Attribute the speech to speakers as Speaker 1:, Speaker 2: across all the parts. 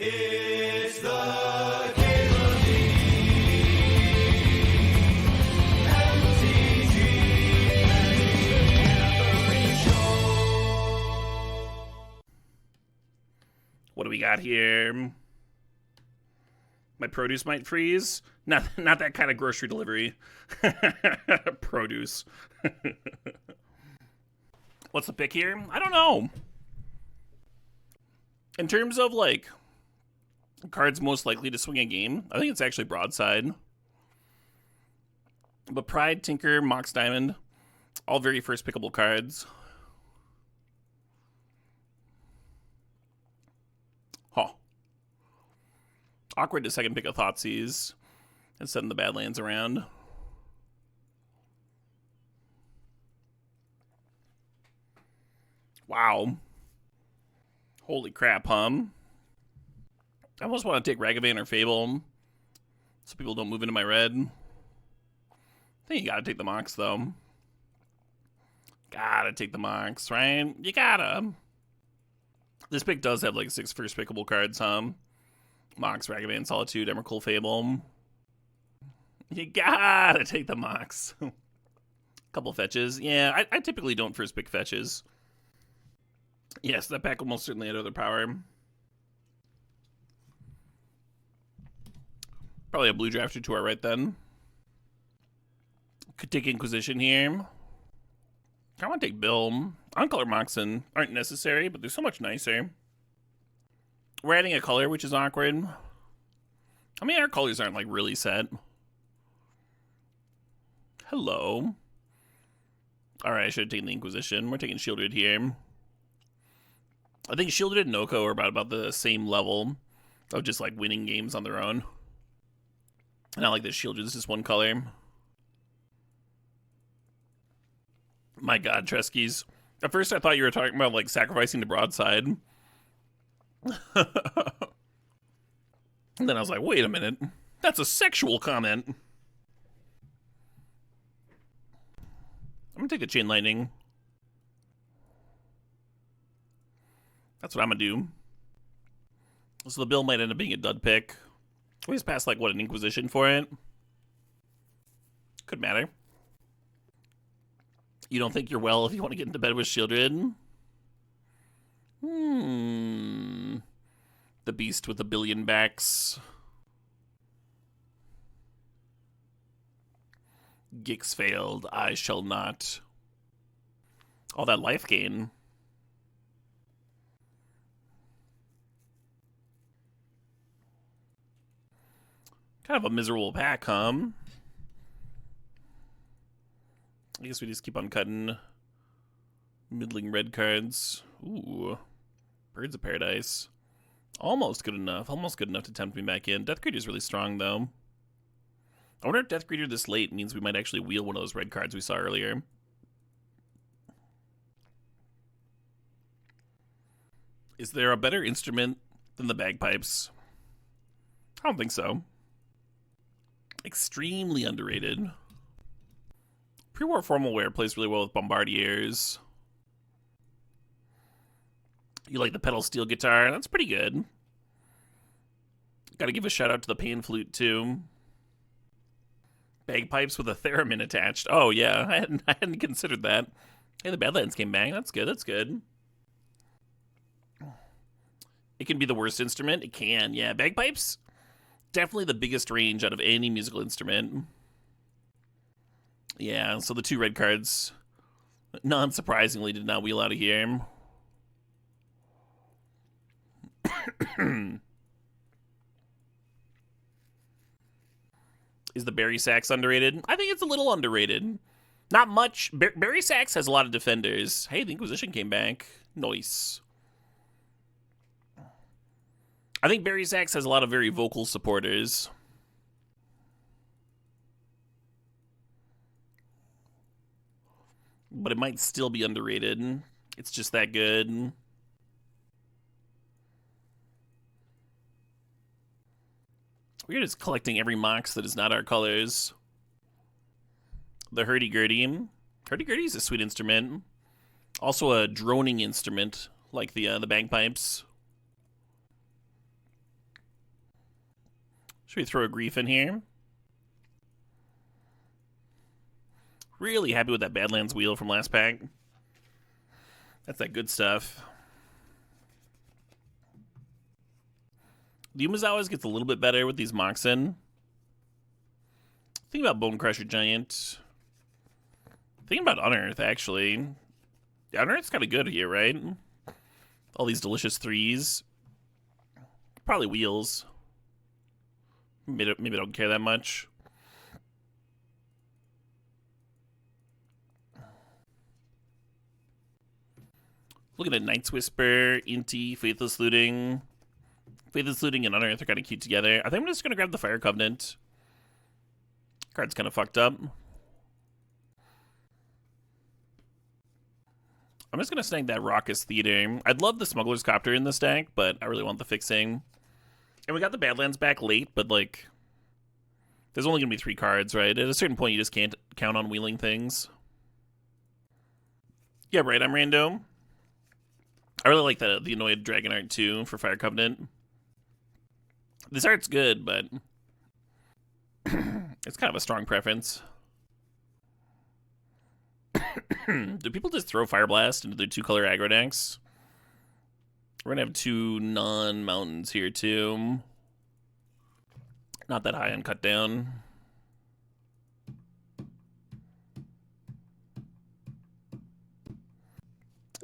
Speaker 1: It's the Cable League. MTGO Show.
Speaker 2: What do we got here? My produce might freeze. Not that kind of grocery delivery. Produce. What's the pick here? I don't know. In terms of, like, cards most likely to swing a game, I think it's actually Broadside. But Pride, Tinker, Mox Diamond, all very first pickable cards. Huh. Awkward to second pick a Thoughtseize and sending the Badlands around. Wow. Holy crap, hum. I almost want to take Ragavan or Fable so people don't move into my red. I think you gotta take the Mox, though. Gotta take the Mox, right? You gotta. This pick does have like 6 first pickable cards, Mox, Ragavan, Solitude, Emrakul, Fable. You gotta take the Mox. Couple fetches. Yeah, I typically don't first pick fetches. Yes, that pack almost certainly had other power. Probably a blue drafter to our right then. Could take Inquisition here. I want to take Bill. On-color Moxen aren't necessary, but they're so much nicer. We're adding a color, which is awkward. I mean, our colors aren't, like, really set. Hello. Alright, I should have taken the Inquisition. We're taking Shieldred here. I think Shieldred and Oko are about the same level of just, like, winning games on their own. And I like that Shieldred is just one color. My god, Treskies. At first I thought you were talking about, like, sacrificing the Broadside. And then I was like, wait a minute. That's a sexual comment. I'm gonna take the Chain Lightning. That's what I'm gonna do. So the bill might end up being a dud pick. We just passed, like, what, an Inquisition for it? Could matter. You don't think you're well if you want to get into bed with Shieldred? The beast with a billion backs. Gix failed. I shall not. All that life gain. Kind of a miserable pack, huh? I guess we just keep on cutting middling red cards. Ooh. Birds of Paradise. Almost good enough. Almost good enough to tempt me back in. Death Greeter is really strong, though. I wonder if Death Greeter this late means we might actually wheel one of those red cards we saw earlier. Is there a better instrument than the bagpipes? I don't think so. Extremely underrated. Pre-war formal wear plays really well with Bombardiers. You like the pedal steel guitar? That's pretty good. Gotta give a shout out to the pan flute, too. Bagpipes with a theremin attached. Oh, yeah. I hadn't considered that. Hey, the Badlands came back. That's good. That's good. It can be the worst instrument. It can, yeah. Bagpipes? Definitely the biggest range out of any musical instrument. Yeah, so the 2 red cards, non-surprisingly, did not wheel out of here. Is the Berry Sax underrated? I think it's a little underrated. Not much. Berry Sax has a lot of defenders. Hey, the Inquisition came back. Nice. I think Berry Sax has a lot of very vocal supporters. But it might still be underrated. It's just that good. We're just collecting every Mox that is not our colors. The Hurdy-Gurdy. Hurdy-Gurdy is a sweet instrument. Also a droning instrument, like the bagpipes. Should we throw a grief in here? Really happy with that Badlands wheel from last pack. That's that good stuff. The Umazawas gets a little bit better with these Moxen. Think about Bone Crusher Giant. Think about Unearth, actually. Yeah, Unearth's kind of good here, right? All these delicious threes. Probably wheels. Maybe I don't care that much. Looking at Night's Whisper, Inti, Faithless Looting. Faithless Looting and Unearth are kind of cute together. I think I'm just going to grab the Fire Covenant. Card's kind of fucked up. I'm just going to snag that Raucous Theater. I'd love the Smuggler's Copter in this deck, but I really want the fixing. And we got the Badlands back late, but, like, there's only going to be 3 cards, right? At a certain point, you just can't count on wheeling things. Yeah, right, I'm random. I really like the Annoyed Dragon art, too, for Fire Covenant. This art's good, but it's kind of a strong preference. Do people just throw Fire Blast into their 2-color aggro decks? We're gonna have 2 non-mountains here too. Not that high on cut down.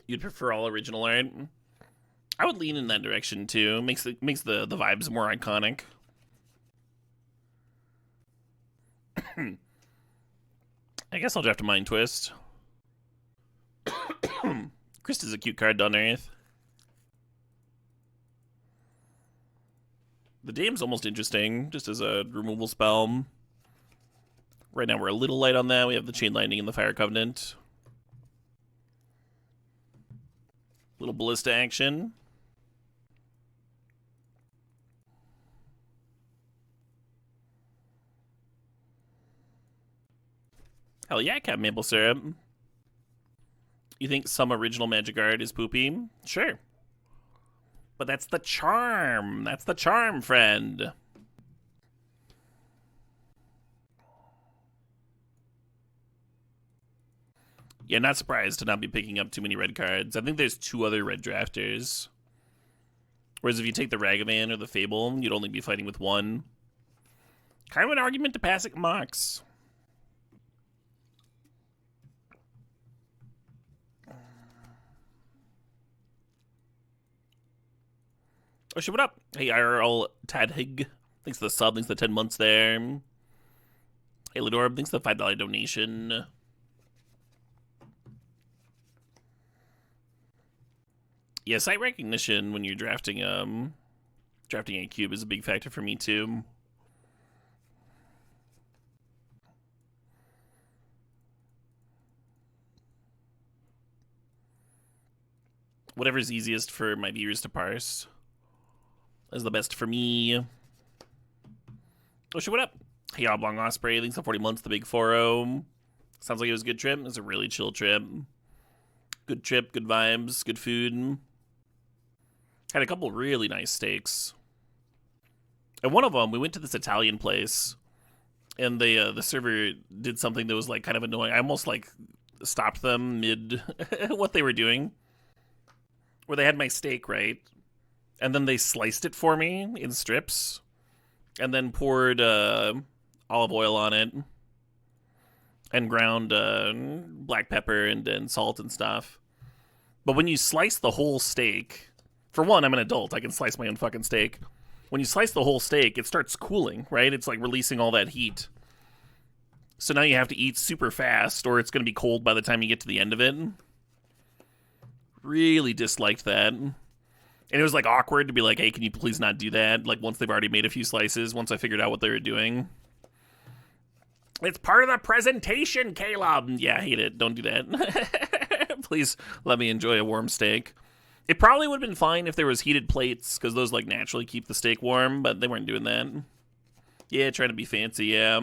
Speaker 2: You'd prefer all original art? I would lean in that direction too. Makes the vibes more iconic. I guess I'll draft a Mind Twist. Christ is a cute card on Earth. The Dame's almost interesting, just as a removal spell. Right now we're a little light on that. We have the Chain Lightning and the Fire Covenant. Little Ballista action. Hell yeah, Cap Maple Syrup. You think some original Magic art is poopy? Sure. But that's the charm. That's the charm, friend. Yeah, not surprised to not be picking up too many red cards. I think there's 2 other red drafters. Whereas if you take the Ragavan or the Fable, you'd only be fighting with 1. Kind of an argument to pass at Mox. Oh shit, what up? Hey, IRL Tadhig. Thanks for the sub, thanks for the 10 months there. Hey, Ladorb, thanks for the $5 donation. Yeah, sight recognition when you're drafting a cube is a big factor for me too. Whatever's easiest for my viewers to parse is the best for me. Oh shit, what up? Hey, Oblong Osprey, thanks for 40 months, the big 4-0. Sounds like it was a good trip. It was a really chill trip. Good trip, good vibes, good food. Had a couple really nice steaks. And one of them, we went to this Italian place, and the server did something that was like kind of annoying. I almost like stopped them mid what they were doing, where they had my steak, right? And then they sliced it for me in strips, and then poured olive oil on it, and ground black pepper and salt and stuff. But when you slice the whole steak, for one, I'm an adult. I can slice my own fucking steak. When you slice the whole steak, it starts cooling, right? It's like releasing all that heat. So now you have to eat super fast, or it's going to be cold by the time you get to the end of it. Really disliked that. And it was like awkward to be like, hey, can you please not do that? Like once they've already made a few slices, once I figured out what they were doing. It's part of the presentation, Caleb. Yeah, I hate it. Don't do that. Please let me enjoy a warm steak. It probably would have been fine if there was heated plates, because those like naturally keep the steak warm, but they weren't doing that. Yeah, trying to be fancy, yeah.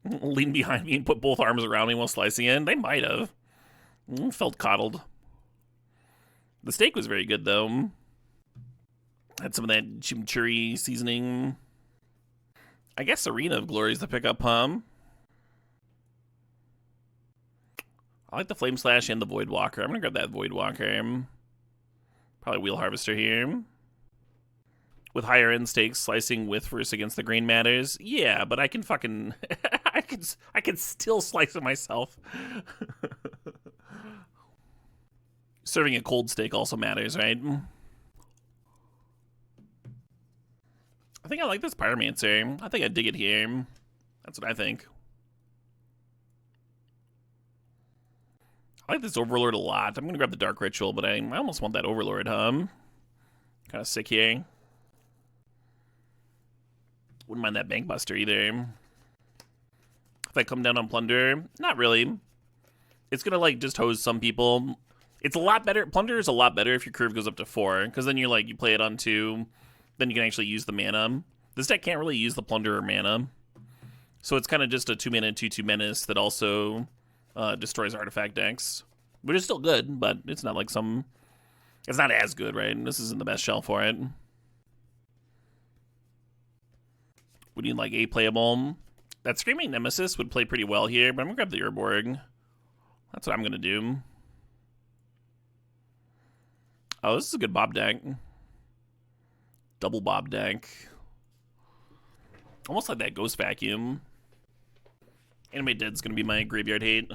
Speaker 2: Lean behind me and put both arms around me while slicing it. They might have. Felt coddled. The steak was very good, though. Had some of that chimichurri seasoning. I guess Arena of Glory is the pickup, huh? I like the Flame Slash and the Void Walker. I'm gonna grab that Void Walker. Probably Wheel Harvester here. With higher end stakes, slicing with versus against the grain matters. Yeah, but I can fucking I can still slice it myself. Serving a cold steak also matters, right? I think I like this Pyromancer. I think I dig it here. That's what I think. I like this Overlord a lot. I'm gonna grab the Dark Ritual, but I almost want that Overlord, huh? Kind of sick here. Wouldn't mind that Bankbuster either. If I come down on Plunder, not really. It's gonna like just hose some people. It's a lot better. Plunder is a lot better if your curve goes up to 4, because then you're like, you play it on 2, then you can actually use the mana. This deck can't really use the Plunder or mana. So it's kind of just a 2-mana, 2/2 menace that also destroys artifact decks. Which is still good, but it's not like some... It's not as good, right? And this isn't the best shell for it. We need like a playable. That Screaming Nemesis would play pretty well here, but I'm gonna grab the Urborg. That's what I'm gonna do. Oh, this is a good Bob deck. Double Bob deck. Almost like that Ghost Vacuum. Animate Dead's gonna be my graveyard hate.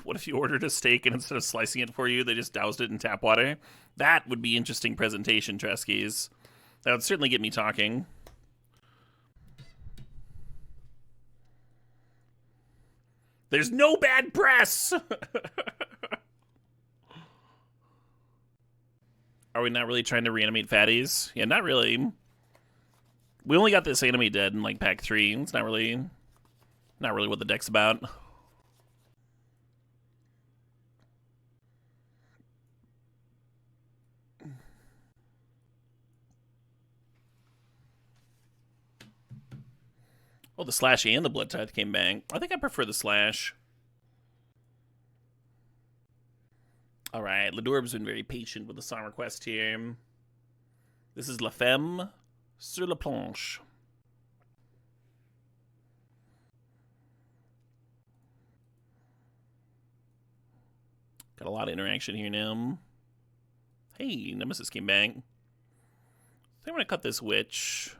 Speaker 2: What if you ordered a steak and instead of slicing it for you, they just doused it in tap water? That would be interesting presentation, Treskies. That would certainly get me talking. There's no bad press! Are we not really trying to reanimate fatties? Yeah, not really. We only got this Animate Dead in like pack 3. It's not really what the deck's about. Oh, the Slash and the Blood Tithe came back. I think I prefer the Slash. Alright, Ladorb's been very patient with the song request here. This is La Femme sur la planche. Got a lot of interaction here now. Hey, Nemesis came back. I think I'm gonna cut this Witch.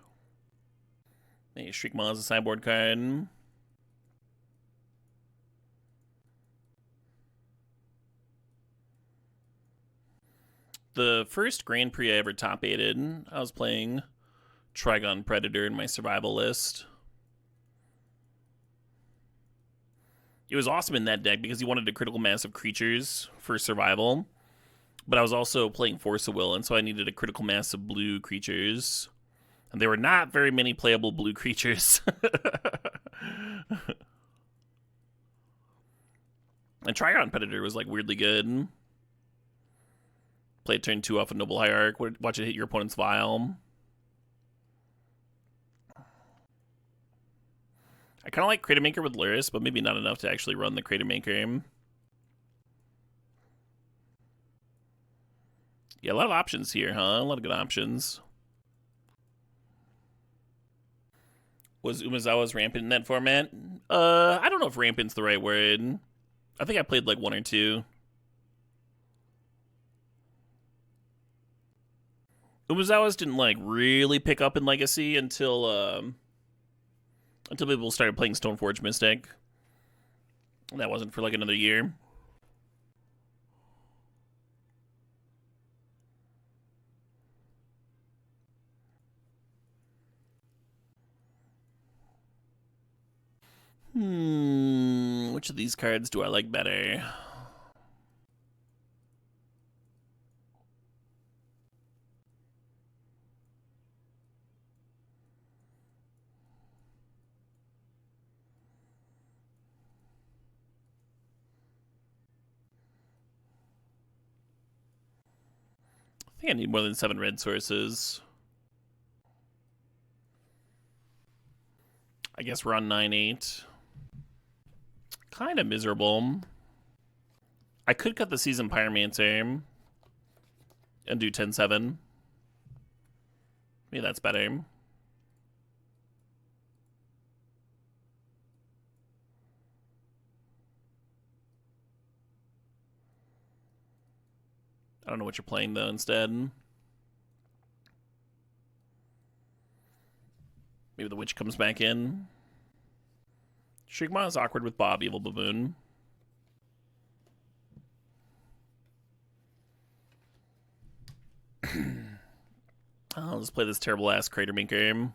Speaker 2: Hey, Shriek Maw is a sideboard card. The first Grand Prix I ever top-8'd, I was playing Trigon Predator in my survival list. It was awesome in that deck because he wanted a critical mass of creatures for survival. But I was also playing Force of Will, and so I needed a critical mass of blue creatures. And there were not very many playable blue creatures. And Trigon Predator was like weirdly good. Play turn 2 off a Noble Hierarch. Watch it hit your opponent's Vial. I kind of like Crater Maker with Luris, but maybe not enough to actually run the Crater Maker. Yeah, a lot of options here, huh? A lot of good options. Was Umezawa's rampant in that format? I don't know if rampant's the right word. I think I played like 1 or 2. Umezawa's didn't like really pick up in Legacy until people started playing Stoneforge Mystic. And that wasn't for like another year. Which of these cards do I like better? I think I need more than 7 red sources. I guess we're on 9-8. Kind of miserable. I could cut the Season Pyromancer and do 10-7. Maybe that's better. I don't know what you're playing, though, instead. Maybe the witch comes back in. Shigma is awkward with Bob, Evil Baboon. Oh, let's play this terrible-ass Crater Maker.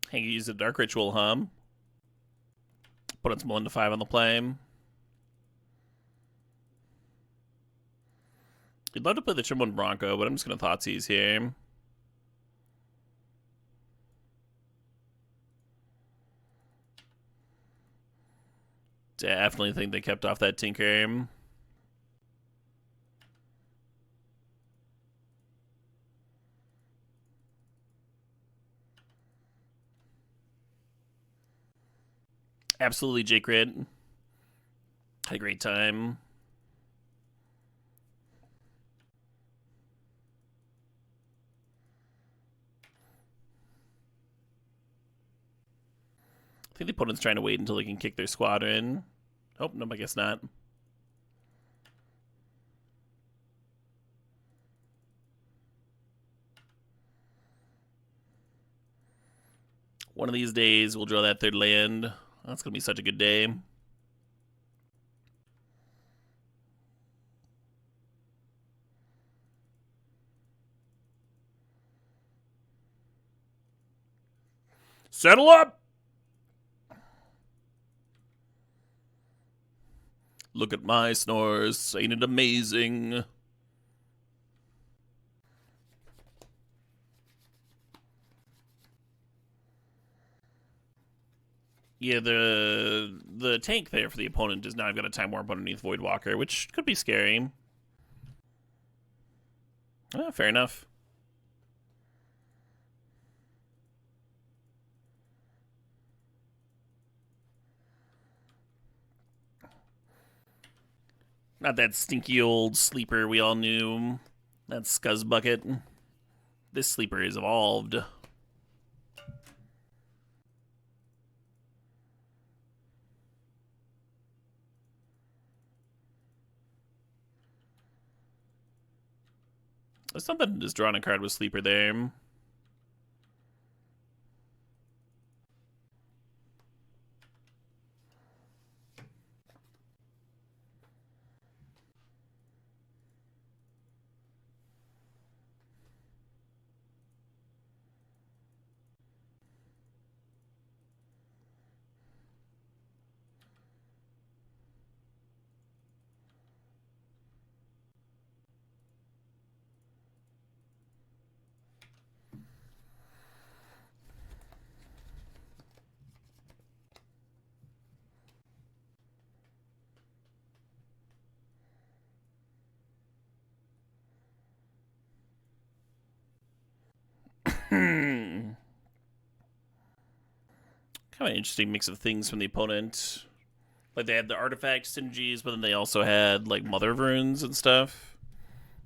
Speaker 2: Hey, you use a Dark Ritual, huh? Put its 1 to 5 on the play. I'd love to play the Chimbone Bronco, but I'm just going to Thoughtseize here. Definitely think they kept off that Tinker. Absolutely, Jake Rid. Had a great time. I think the opponent's trying to wait until they can kick their squadron. Oh, no, I guess not. One of these days, we'll draw that third land. That's going to be such a good day. Settle up! Look at my snores. Ain't it amazing? Yeah, the tank there for the opponent does now have got a Time Warp underneath Voidwalker, which could be scary. Fair enough. Not that stinky old sleeper we all knew. That Scuzz Bucket. This sleeper is evolved. There's something just drawing a card with sleeper there. Kind of an interesting mix of things from the opponent. Like, they had the artifact synergies, but then they also had, like, Mother of Runes and stuff.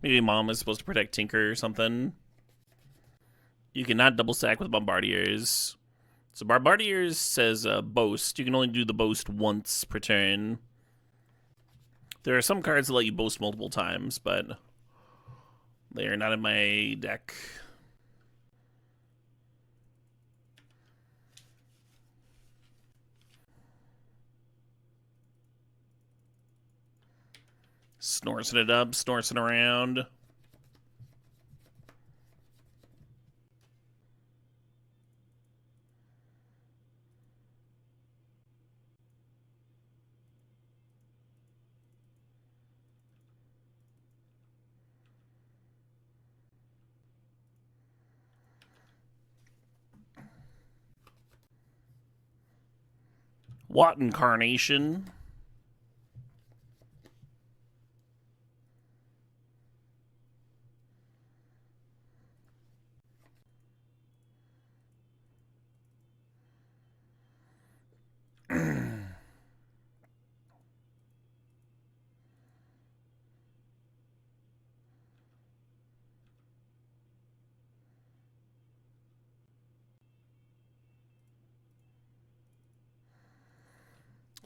Speaker 2: Maybe Mom is supposed to protect Tinker or something. You cannot double stack with Bombardiers. So Bombardiers says boast. You can only do the boast once per turn. There are some cards that let you boast multiple times, but they are not in my deck. Snorsing it up, snorsing around. What incarnation?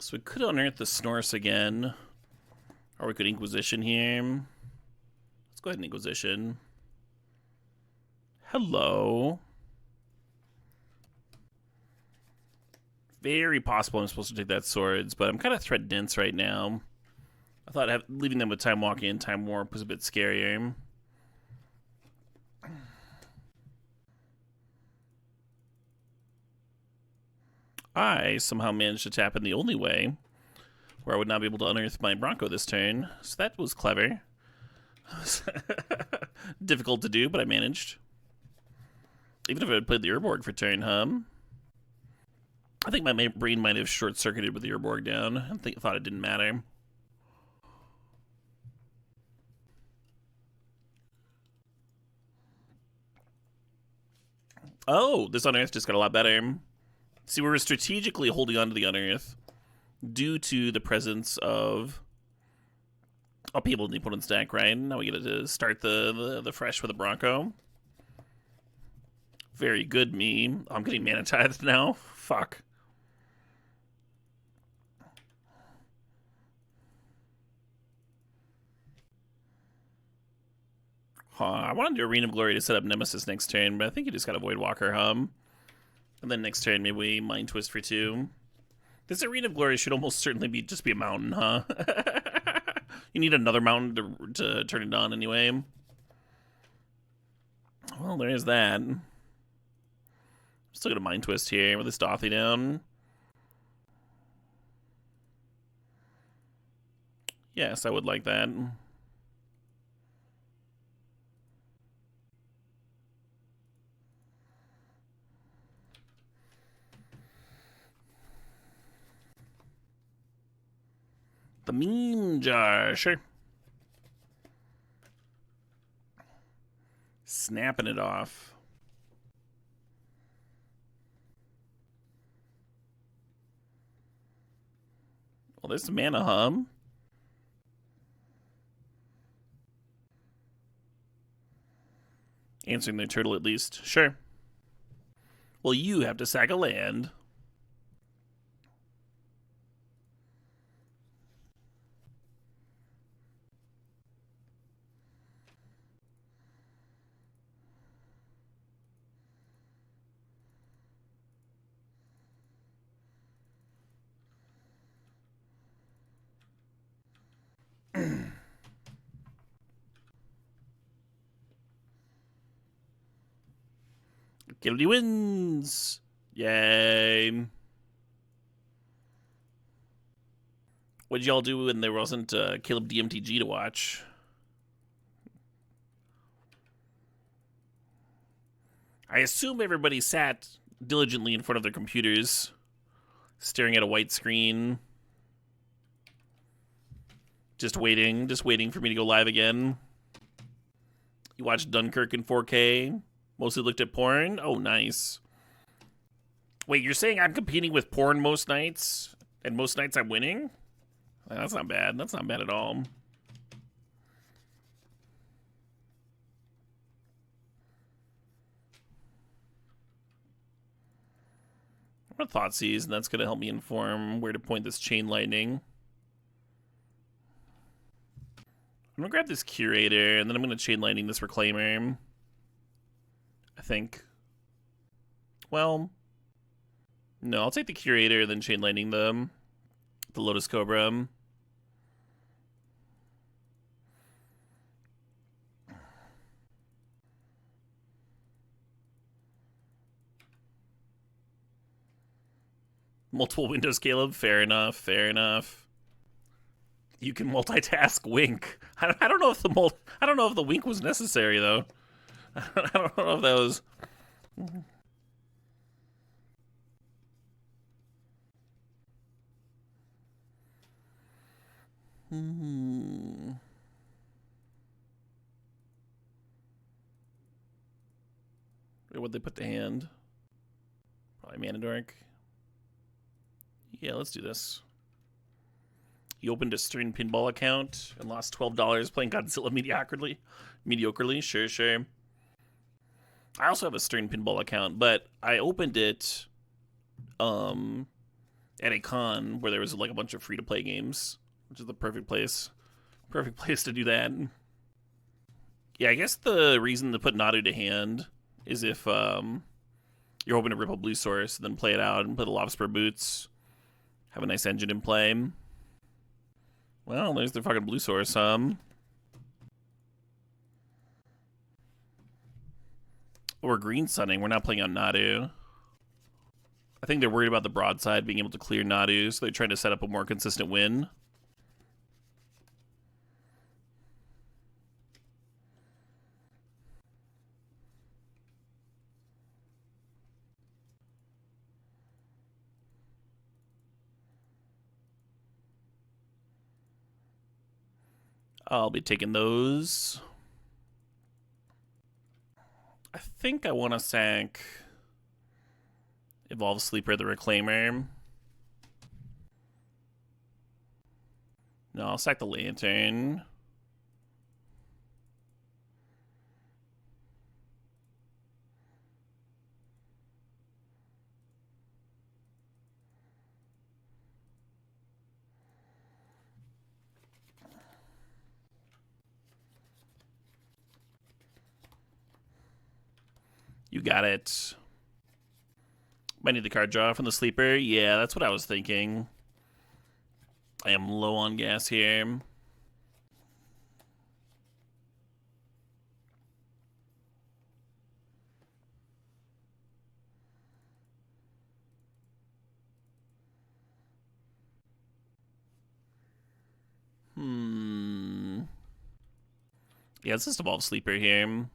Speaker 2: So we could unearth the Snorse again. Or we could Inquisition here. Let's go ahead and Inquisition. Hello. Very possible I'm supposed to take that swords, but I'm kind of threat dense right now. I thought leaving them with Time Walking and Time Warp was a bit scarier. I somehow managed to tap in the only way, where I would not be able to unearth my Bronco this turn, so that was clever. Difficult to do, but I managed. Even if I had played the Urborg for turn, I think my brain might have short-circuited with the Urborg down. I thought it didn't matter. Oh, this Unearth just got a lot better. See, we were strategically holding on to the Unearth due to the presence of people in the opponent's deck, right? Now we get to start the fresh with a Bronco. Very good, me. I'm getting mana tithed now. Fuck. I wanted to do Arena of Glory to set up Nemesis next turn, but I think you just got to Voidwalker, And then next turn, maybe we Mind Twist for 2. This Arena of Glory should almost certainly be a mountain, huh? You need another mountain to turn it on anyway. Well, there is that. Still got a Mind Twist here with this Dothy down. Yes, I would like that. The Meme Jar, sure. Snapping it off. Well, there's some mana, Answering their turtle at least. Sure. Well, you have to sack a land. Guilty wins! Yay! What did y'all do when there wasn't Caleb DMTG to watch? I assume everybody sat diligently in front of their computers, staring at a white screen. Just waiting for me to go live again. You watched Dunkirk in 4K? Mostly looked at porn? Oh, nice. Wait, you're saying I'm competing with porn most nights? And most nights I'm winning? That's not bad. That's not bad at all. I'm gonna Thoughtseize, and that's gonna help me inform where to point this Chain Lightning. I'm gonna grab this Curator, and then I'm gonna Chain Lightning this Reclaimer. I think. Well, no, I'll take the Curator and then Chain Lightning the Lotus Cobra. Multiple windows, Caleb. Fair enough. Fair enough. You can multitask. Wink. I don't know if the wink was necessary though. I don't know if that was. Where'd they put the hand? Probably Manadork. Yeah, let's do this. You opened a Stern Pinball account and lost $12 playing Godzilla mediocrely. Sure. I also have a Stern Pinball account, but I opened it at a con where there was like a bunch of free-to-play games, which is the perfect place Perfect place to do that. Yeah, I guess the reason to put Nadu to hand is if you're hoping to rip a blue source, then play it out and play the Lobster Boots. Have a nice engine in play. Well, there's the fucking blue source, Or green sunning. We're not playing on Nadu. I think they're worried about the broadside being able to clear Nadu, so they're trying to set up a more consistent win. I'll be taking those. I think I want to sack Evolve Sleeper the Reclaimer. No, I'll sack the Lantern. You got it. Might need the card draw from the sleeper. Yeah, that's what I was thinking. I am low on gas here. Yeah, let's just evolve sleeper here.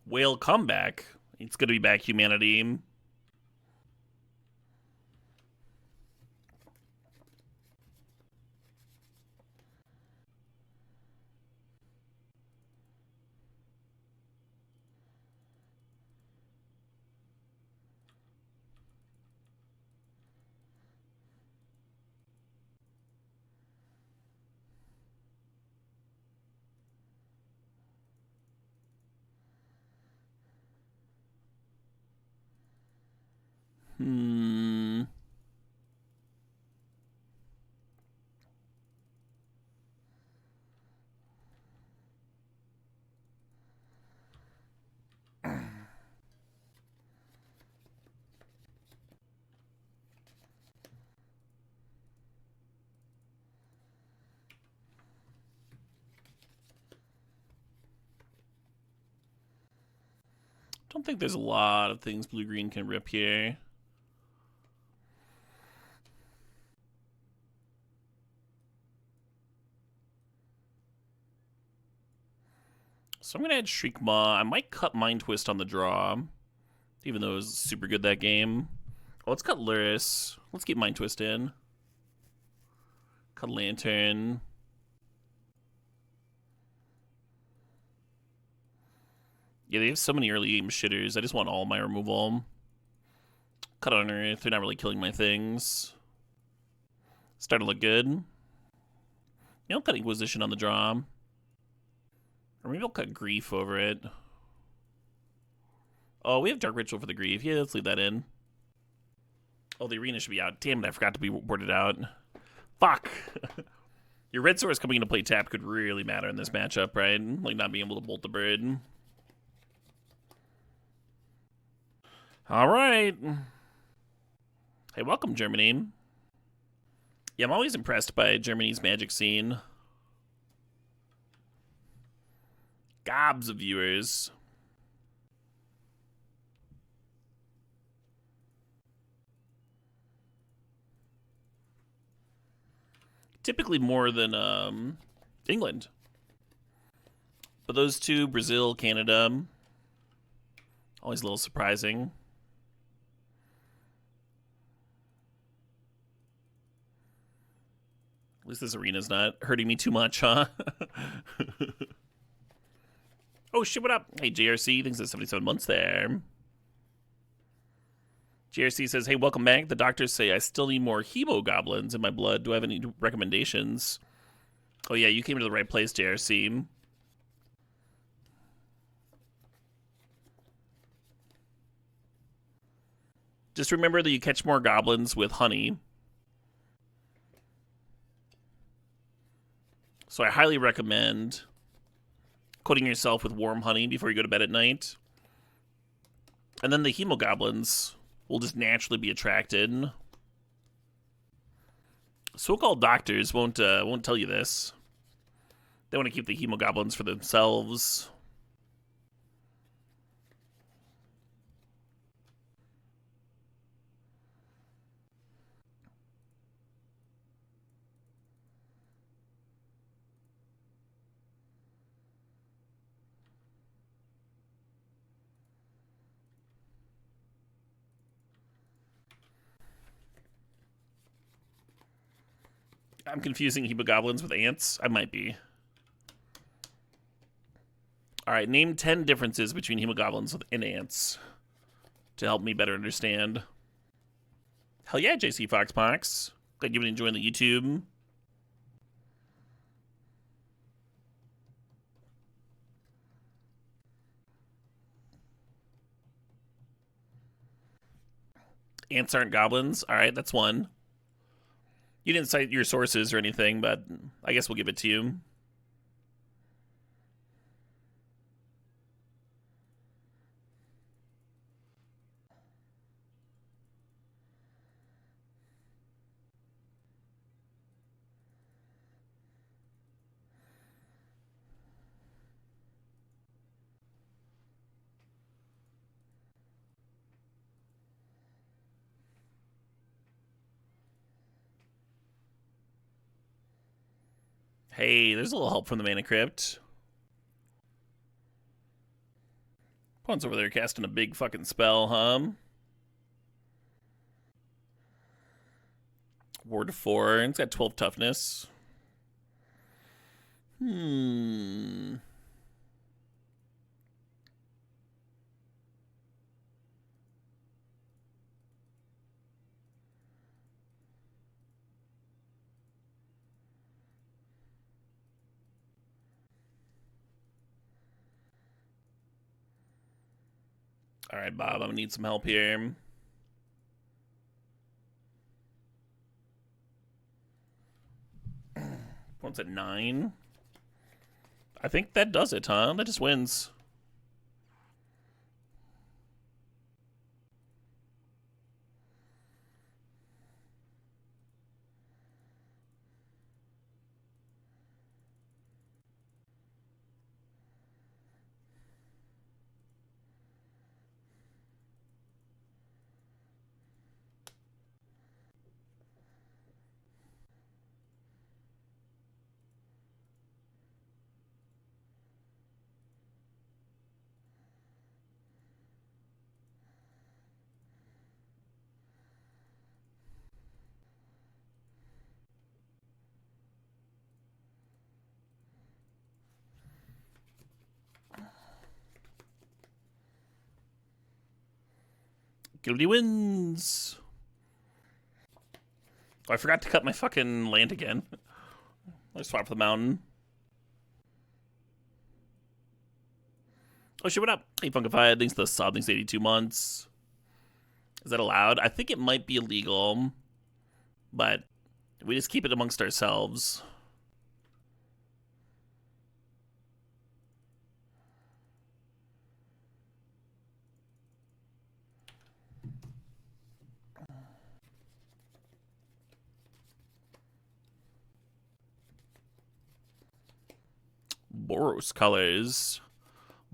Speaker 2: Whale comeback. It's gonna be back humanity. Don't think there's a lot of things blue-green can rip here. So I'm going to add Shriek Maw. I might cut Mind Twist on the draw, even though it was super good that game. Oh, let's cut Luris. Let's keep Mind Twist in. Cut Lantern. Yeah, they have so many early game shitters. I just want all my removal. Cut Unearth. They're not really killing my things. Starting to look good. You know, cut Inquisition on the draw. Or maybe I'll cut Grief over it. Oh, we have Dark Ritual for the Grief. Yeah, let's leave that in. Oh, the arena should be out. Damn it, I forgot to be boarded out. Fuck. Your red source coming into play tap could really matter in this matchup, right? Like not being able to bolt the bird. All right. Hey, welcome, Germany. Yeah, I'm always impressed by Germany's Magic scene. Gobs of viewers. Typically more than England. But those two, Brazil, Canada, always a little surprising. At least this arena's not hurting me too much, huh? Oh shit, what up? Hey, JRC, thanks for 77 months there. JRC says, hey, welcome back. The doctors say I still need more Hebo goblins in my blood. Do I have any recommendations? Oh yeah, you came to the right place, JRC. Just remember that you catch more goblins with honey. So I highly recommend coating yourself with warm honey before you go to bed at night. And then the hemogoblins will just naturally be attracted. So-called doctors won't tell you this. They want to keep the hemogoblins for themselves. I'm confusing hemogoblins with ants. I might be. All right, name 10 differences between hemogoblins and ants to help me better understand. Hell yeah, JC Foxpox. Glad you've been enjoying the YouTube. Ants aren't goblins. All right, that's one. You didn't cite your sources or anything, but I guess we'll give it to you. Hey, there's a little help from the Mana Crypt. Opponent's over there casting a big fucking spell, huh? Ward 4. It's got 12 toughness. All right, Bob, I'm gonna need some help here. Opponent's at 9. I think that does it, huh? That just wins. Guilty wins. Oh, I forgot to cut my fucking land again. I swapped the mountain. Oh shit, what up? Hey, Funkified. Thanks to the sub. Thanks to 82 months. Is that allowed? I think it might be illegal, but we just keep it amongst ourselves. Boros colors.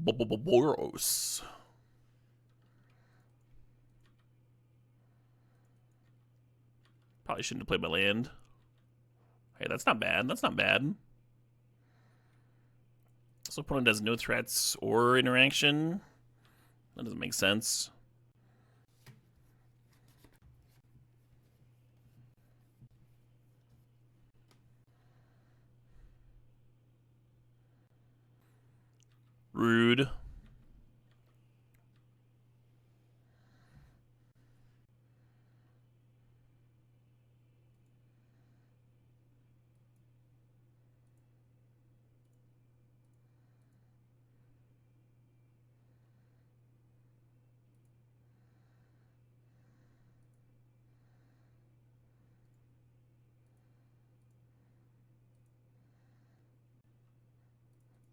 Speaker 2: Boros. Probably shouldn't have played my land. Hey, that's not bad. That's not bad. So opponent has no threats or interaction. That doesn't make sense. Rude.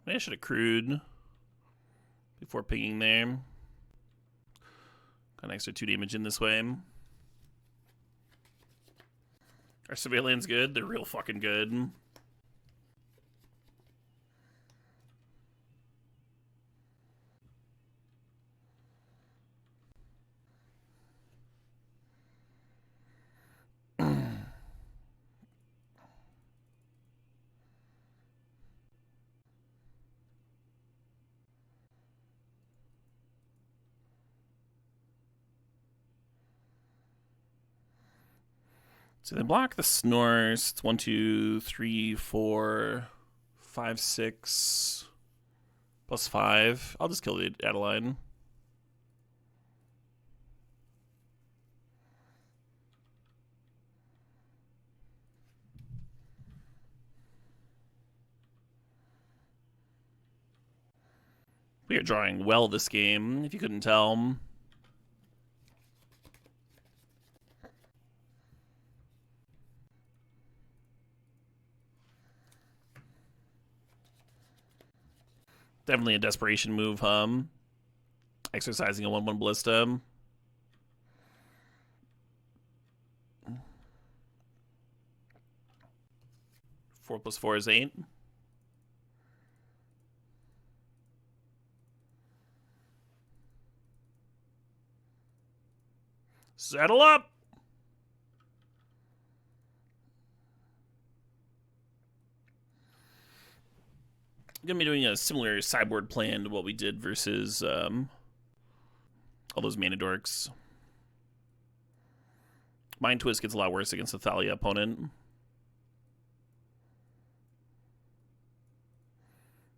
Speaker 2: Maybe I should have crewed before pinging there. Got an extra 2 damage in this way. Our civilians good? They're real fucking good. So they block the snores. It's 1, 2, 3, 4, 5, 6, plus 5. I'll just kill the Adeline. We are drawing well this game, if you couldn't tell. Definitely a desperation move, exercising a 1/1 ballista. Four plus 4 is 8. Settle up! Gonna be doing a similar sideboard plan to what we did versus all those mana dorks. Mind Twist gets a lot worse against the Thalia opponent.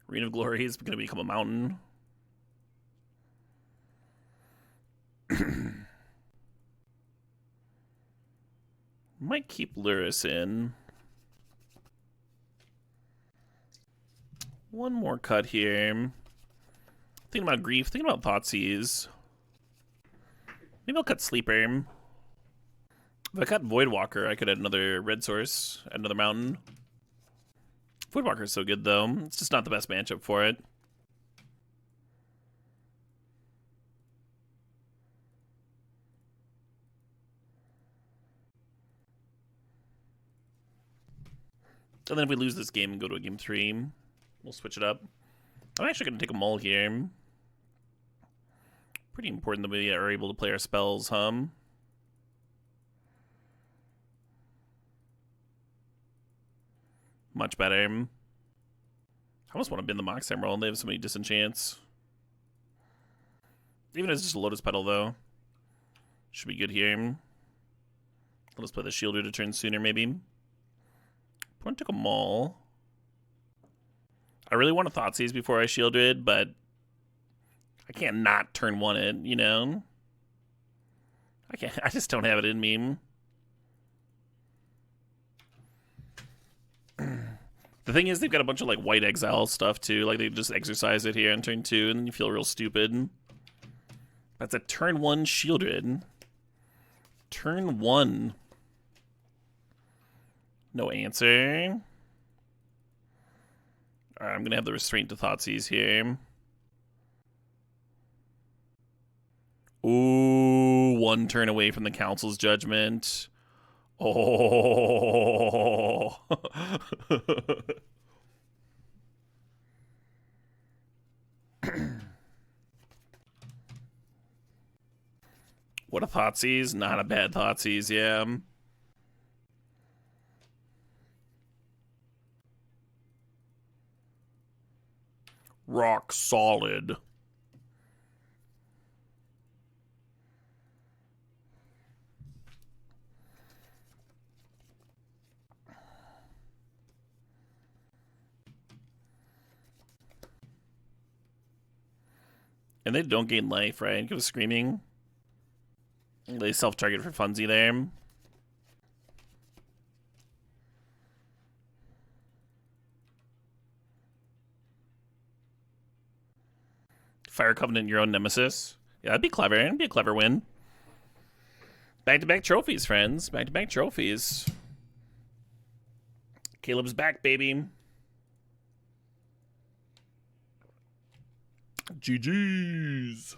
Speaker 2: Reign of Glory is gonna become a mountain. Might keep Luris in. One more cut here. Thinking about Grief, thinking about Thoughtseize. Maybe I'll cut Sleeper. If I cut Voidwalker, I could add another red source, add another mountain. Voidwalker is so good, though. It's just not the best matchup for it. And then if we lose this game and go to a game 3, we'll switch it up. I'm actually going to take a mull here. Pretty important that we are able to play our spells, Much better. I almost want to bin the Moxen roll, and they have so many disenchants. Even as just a Lotus Petal, though. Should be good here. Let us play the Shielder to turn sooner, maybe. Opponent took a mull. I really want to Thoughtseize before I shielded, but I can't not turn 1 it, you know? I just don't have it in me. The thing is, they've got a bunch of like white exile stuff too. Like they just exercise it here on turn 2, and then you feel real stupid. That's a turn 1 shielded. Turn 1. No answer. Alright, I'm gonna have the Restraint to Thoughtseize here. Ooh, 1 turn away from the Council's judgment. Oh. What a Thoughtseize. Not a bad Thoughtseize, yeah. Rock solid. And they don't gain life, right? Give a Screaming. They self-target for funsies there. Fire Covenant, your own nemesis. Yeah, that'd be clever. It'd be a clever win. Back-to-back trophies, friends. Back-to-back trophies. Caleb's back, baby. GG's.